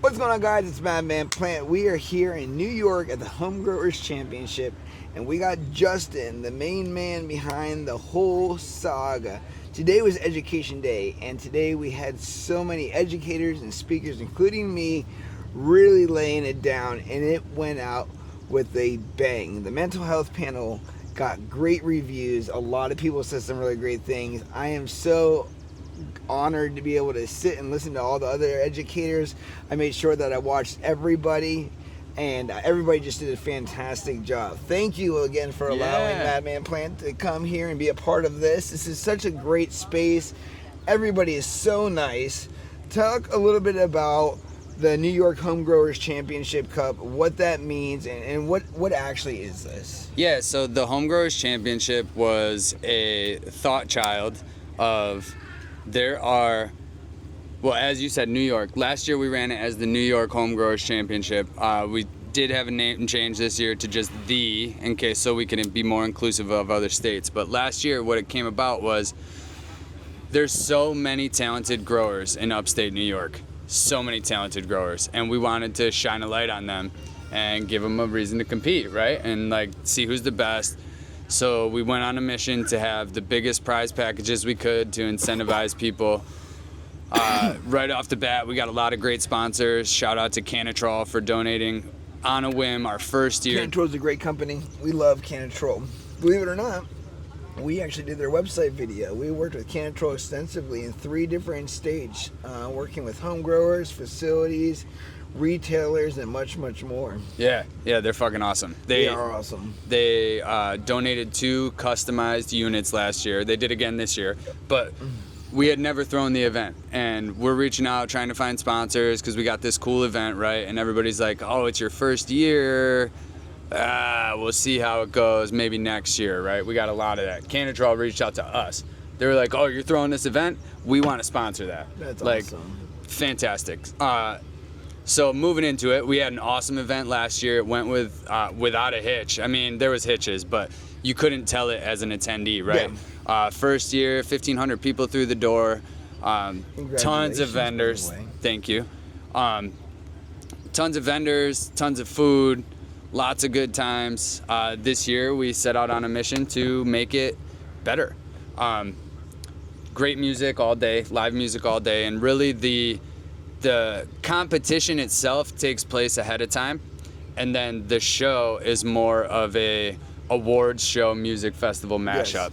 What's going on, guys? It's MadManPlant. We are here in New York at the Home Growers Championship, and we got Justin, the main man behind the whole saga. Today was Education Day, and today we had so many educators and speakers, including me, really laying it down, and it went out with a bang. The mental health panel got great reviews. A lot of people said some really great things. I am so honored to be able to sit and listen to all the other educators. I made sure that I watched everybody, and everybody just did a fantastic job. Thank you again for allowing MadManPlant to come here and be a part of this. This is such a great space. Everybody is so nice. Talk a little bit about the New York Home Growers Championship Cup, what that means, and what actually is this? Yeah, so the Home Growers Championship was a thought child of well, as you said, New York. Last year we ran it as the New York Home Growers Championship. We did have a name change this year to just in case so we can be more inclusive of other states. But last year what it came about was there's so many talented growers in upstate New York. So many talented growers. And we wanted to shine a light on them and give them a reason to compete, right? And see who's the best. So we went on a mission to have the biggest prize packages we could to incentivize people. Right off the bat, we got a lot of great sponsors. Shout out to Cannabis for donating on a whim our first year. Cannabis is a great company. We love Cannabis. Believe it or not, we actually did their website video. We worked with Cannabis extensively in 3 different states, working with home growers, facilities, retailers, and much more. Yeah, they're fucking awesome. They are awesome. They donated 2 customized units last year. They did again this year, but we had never thrown the event, and we're reaching out trying to find sponsors because we got this cool event, right? And everybody's like, oh, it's your first year, we'll see how it goes, maybe next year, right? We got a lot of that. Cannabis reached out to us. They were like, oh, you're throwing this event? We want to sponsor that. That's awesome. Fantastic. So moving into it, we had an awesome event last year. It went without a hitch. I mean, there was hitches, but you couldn't tell it as an attendee, right? Yeah. First year, 1,500 people through the door. Tons of vendors. Thank you. Tons of vendors, tons of food, lots of good times. This year, we set out on a mission to make it better. Great music all day, live music all day, and really the competition itself takes place ahead of time, and then the show is more of a awards show music festival mashup.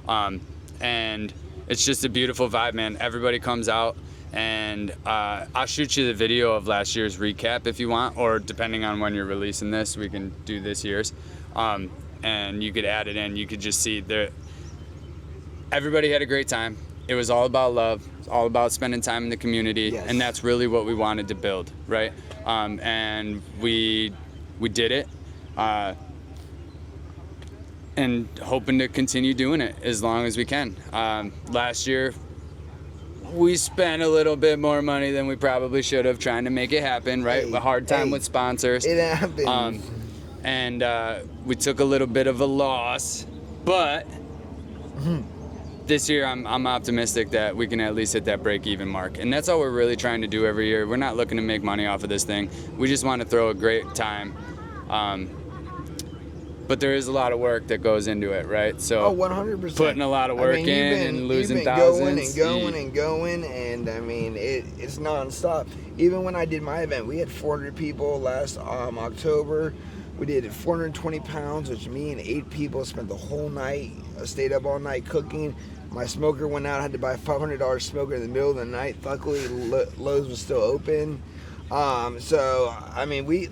Yes. And it's just a beautiful vibe, man. Everybody comes out, and I'll shoot you the video of last year's recap if you want, or depending on when you're releasing this, we can do this year's, and you could add it in. You could just see everybody had a great time. It was all about love. It's all about spending time in the community, yes. And that's really what we wanted to build, right? And we did it, and hoping to continue doing it as long as we can. Last year, we spent a little bit more money than we probably should have trying to make it happen, right? A hard time with sponsors. It happened. And we took a little bit of a loss, but this year, I'm optimistic that we can at least hit that break-even mark. And that's all we're really trying to do every year. We're not looking to make money off of this thing. We just want to throw a great time. But there is a lot of work that goes into it, right? So 100%. Putting a lot of work and losing thousands. Going, and I mean, it's nonstop. Even when I did my event, we had 400 people last October. We did 420 pounds, which me and 8 people spent the whole night, stayed up all night cooking. My smoker went out, I had to buy a $500 smoker in the middle of the night. Luckily, Lowe's was still open. So, I mean, we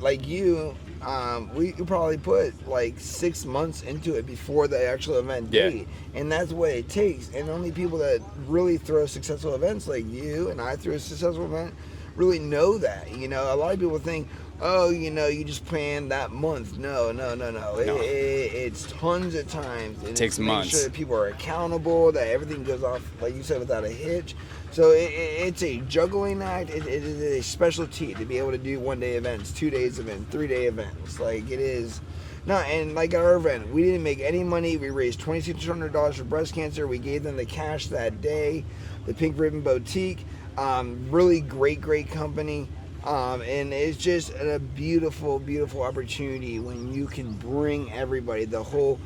probably put 6 months into it before the actual event date. And that's what it takes. And only people that really throw successful events like you and I threw a successful event really know that. You know, a lot of people think, oh, you just plan that month. No. It's tons of times. And it takes months. Make sure that people are accountable, that everything goes off, like you said, without a hitch. So it's a juggling act. It is a specialty to be able to do 1-day events, 2-day events, 3-day events. Like it is. No, and like our event, we didn't make any money. We raised $2,600 for breast cancer. We gave them the cash that day. The Pink Ribbon Boutique, really great company. And it's just a beautiful, beautiful opportunity when you can bring everybody, the whole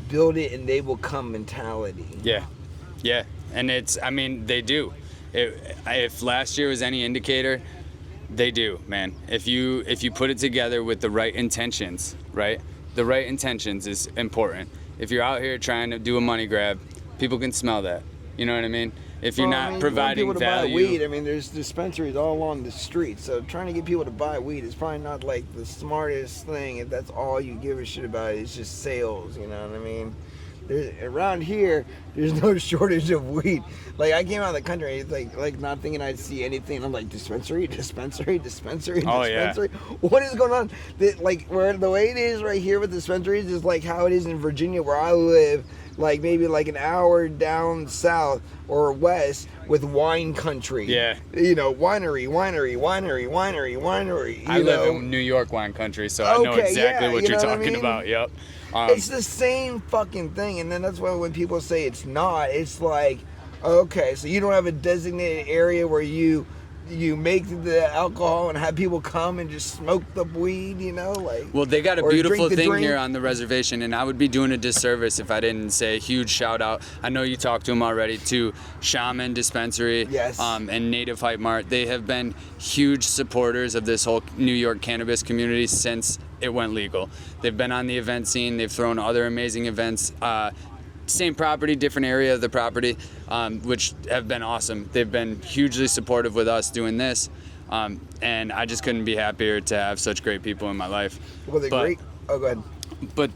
build it and they will come mentality. Yeah. And I mean, they do. If last year was any indicator, they do, man. If you put it together with the right intentions, right? The right intentions is important. If you're out here trying to do a money grab, people can smell that. You know what I mean? If you're not providing people to value. buy weed, I mean, there's dispensaries all along the street. So trying to get people to buy weed is probably not like the smartest thing if that's all you give a shit about. It's just sales, you know what I mean? Around here, there's no shortage of weed. Like, I came out of the country, like not thinking I'd see anything. I'm like, dispensary. Oh, dispensary. Yeah. What is going on? Where the way it is right here with dispensaries is like how it is in Virginia, where I live. Like maybe like an hour down south or west with wine country. Yeah. You know, winery. I live in New York wine country, so I know exactly what you're talking about. Yep. It's the same fucking thing, and then that's why when people say it's not, it's like, okay, so you don't have a designated area where you make the alcohol and have people come and just smoke the weed, you know, like. Well, they got a beautiful thing here on the reservation, and I would be doing a disservice if I didn't say a huge shout out. I know you talked to them already, to Shaman Dispensary, yes, and Native Hype Mart. They have been huge supporters of this whole New York cannabis community since it went legal. They've been on the event scene. They've thrown other amazing events. Same property, different area of the property, which have been awesome. They've been hugely supportive with us doing this, and I just couldn't be happier to have such great people in my life. Well, they're great. Oh, go ahead. But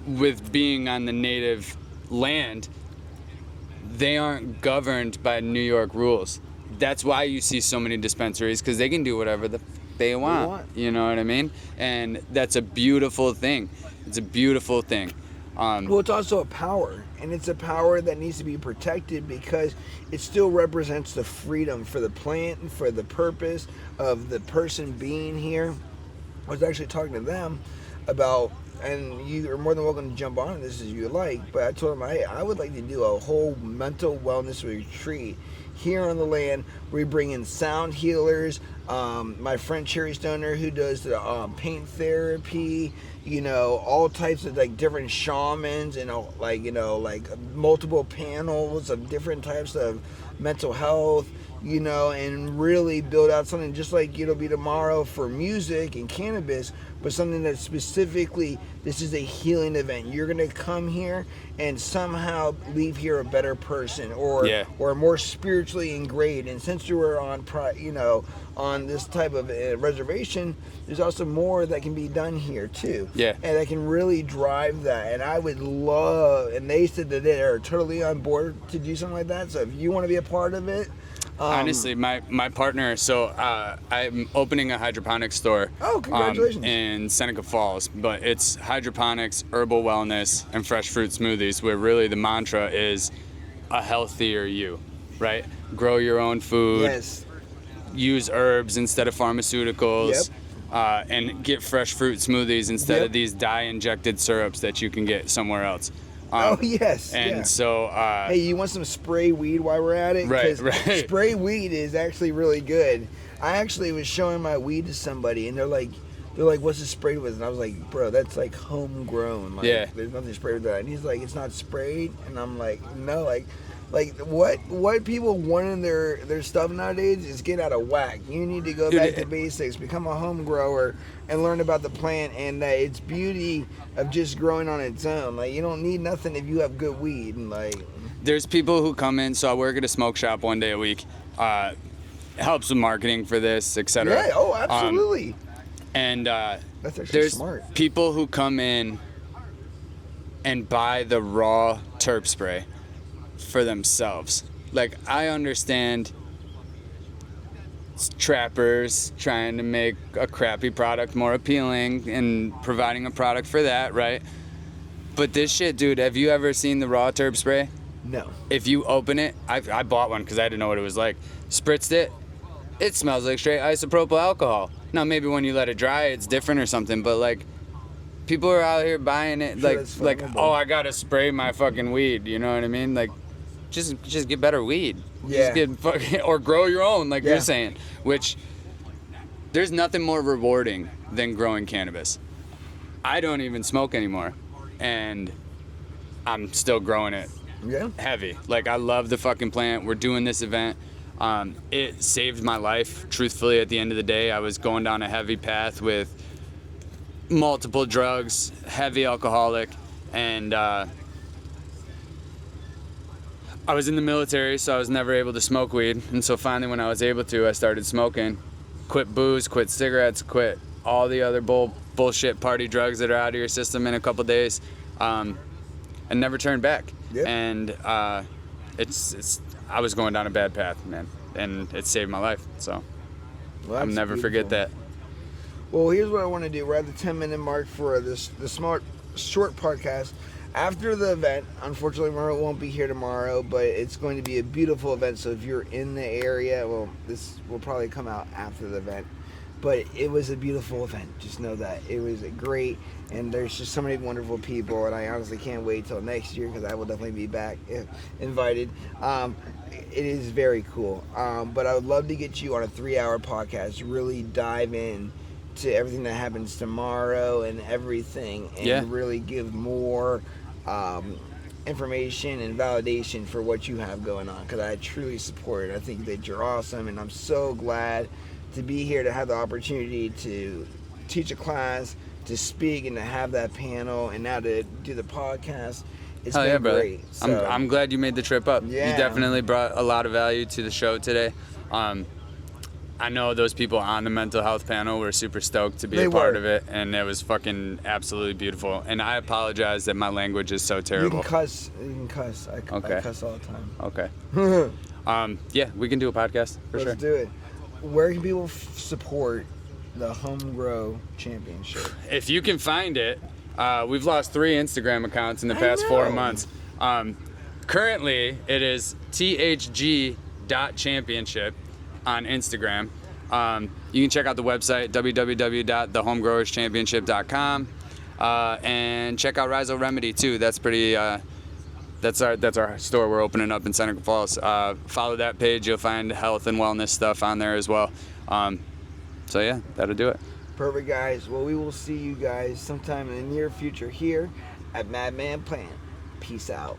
with being on the native land, they aren't governed by New York rules. That's why you see so many dispensaries, because they can do whatever they want. You know what I mean? And that's a beautiful thing. It's a beautiful thing. Well, it's also a power, and it's a power that needs to be protected because it still represents the freedom for the plant and for the purpose of the person being here. I was actually talking to them about, and you are more than welcome to jump on this as you like, but I told them, hey, I would like to do a whole mental wellness retreat here on the land. We bring in sound healers, my friend Cherry Stoner, who does the paint therapy, you know, all types of like different shamans and like multiple panels of different types of mental health, you know, and really build out something just like it'll be tomorrow for music and cannabis, but something that specifically, this is a healing event. You're gonna come here and somehow leave here a better person, or more spiritually ingrained. And since you were on this type of reservation, there's also more that can be done here too. Yeah. And that can really drive that. And I would love, and they said that they are totally on board to do something like that. So if you want to be a part of it. Honestly, my partner, so I'm opening a hydroponics store. Oh, congratulations. In Seneca Falls, but it's hydroponics, herbal wellness, and fresh fruit smoothies, where really the mantra is a healthier you, right? Grow your own food. Yes. Use herbs instead of pharmaceuticals. Yep. And get fresh fruit smoothies instead of these dye-injected syrups that you can get somewhere else. Oh, yes. And so... hey, you want some spray weed while we're at it? Right. Spray weed is actually really good. I actually was showing my weed to somebody, and they're like, what's it sprayed with? And I was like, bro, that's like homegrown. Like, there's nothing sprayed with that. And he's like, it's not sprayed? And I'm like, no, like what people want in their stuff nowadays is get out of whack. You need to go back to basics, become a home grower, and learn about the plant and its beauty of just growing on its own. Like, you don't need nothing if you have good weed. And like, there's people who come in. So I work at a smoke shop one day a week. Helps with marketing for this, etc. Yeah. Oh, absolutely. And that's actually there's smart. People who come in and buy the raw terp spray for themselves. Like, I understand trappers trying to make a crappy product more appealing and providing a product for that, right? But this shit, dude, have you ever seen the raw terp spray? No. If you open it, I bought one because I didn't know what it was like. Spritzed it, it smells like straight isopropyl alcohol. Now, maybe when you let it dry, it's different or something, but like, people are out here buying it like, oh, I gotta spray my fucking weed, you know what I mean? Like, just get better weed. Yeah. Just get or grow your own, like you're saying. Which there's nothing more rewarding than growing cannabis. I don't even smoke anymore, and I'm still growing it heavy. Like, I love the fucking plant. We're doing this event. It saved my life, truthfully. At the end of the day, I was going down a heavy path with multiple drugs, heavy alcoholic, and I was in the military, so I was never able to smoke weed. And so finally, when I was able to, I started smoking. Quit booze, quit cigarettes, quit all the other bullshit party drugs that are out of your system in a couple days, and never turned back. Yep. And I was going down a bad path, man, and it saved my life. So I'll never forget that. Well, here's what I want to do. We're at the 10-minute mark for the short podcast. After the event, unfortunately, Murray won't be here tomorrow, but it's going to be a beautiful event. So if you're in the area, well, this will probably come out after the event. But it was a beautiful event. Just know that. It was great, and there's just so many wonderful people, and I honestly can't wait till next year because I will definitely be back if invited. It is very cool. But I would love to get you on a 3-hour podcast, really dive in to everything that happens tomorrow and everything, and really give more information and validation for what you have going on, because I truly support it. I think that you're awesome, and I'm so glad to be here, to have the opportunity to teach a class, to speak, and to have that panel, and now to do the podcast. It's been great. So, I'm glad you made the trip up. Yeah. You definitely brought a lot of value to the show today. I know those people on the mental health panel were super stoked to be a part of it, and it was fucking absolutely beautiful. And I apologize that my language is so terrible. You can cuss. I cuss all the time. Okay. Yeah, we can do a podcast for sure. Let's do it. Where can people support the Home Grow Championship? If you can find it, we've lost 3 Instagram accounts in the past 4 months. Currently, it is thg.championship on Instagram. You can check out the website, www.thehomegrowerschampionship.com, and check out Rhizo Remedy too. That's pretty. That's our store we're opening up in Seneca Falls. Follow that page. You'll find health and wellness stuff on there as well. So yeah, that'll do it. Perfect, guys. Well, we will see you guys sometime in the near future here at MadManPlant. Peace out.